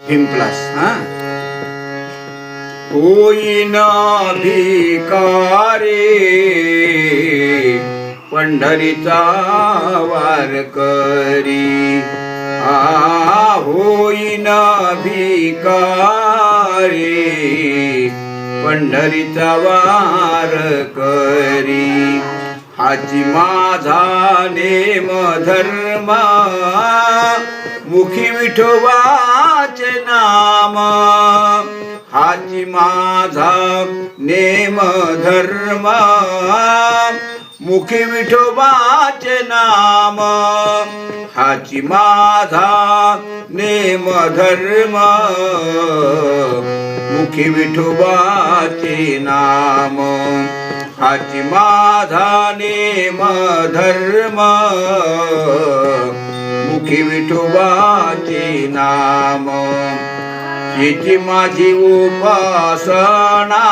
plus होईन भिकारी पंढरीचा वारकरी होईन भिकारी पंढरीचा वारकरी हाची माझा नेम धर्म मुखी विठोबाचे नाम हाची माझा नेम धर्म मुखी विठोबाचे नाम हाची माझा नेम धर्म मुखी विठोबाचे नाम हाची माझा नेम धर्म मुखी विठोबाचे नाम हिची माझी उपासना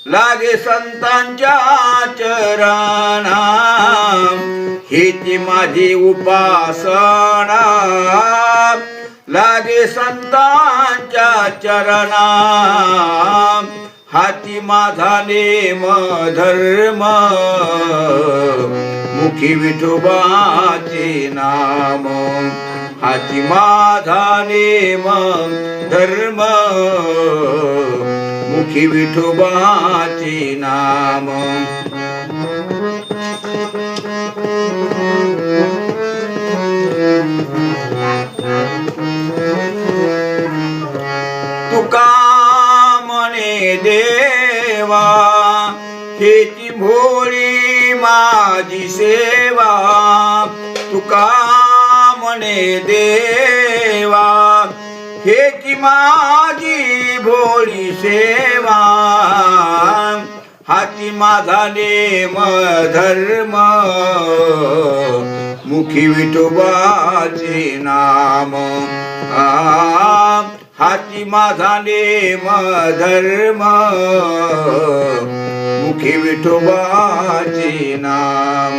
लागे संतांच्या चरणा हिची माझी उपासना लागे संतांच्या चरणा हाती माझा नेम धर्म मुखी विठोबाचे नाम हाती माझा नेम धर्म मुखी विठोबाचे नाम तुका म्हणे देवा हेची भोळी माझी सेवा तुका म्हणे देवा हेची माझी भोळी सेवा हाती माझा नेम धर्म मुखी विठोबाचे नाम हाती माझा नेम धर्म मुखी विठोबाचे नाम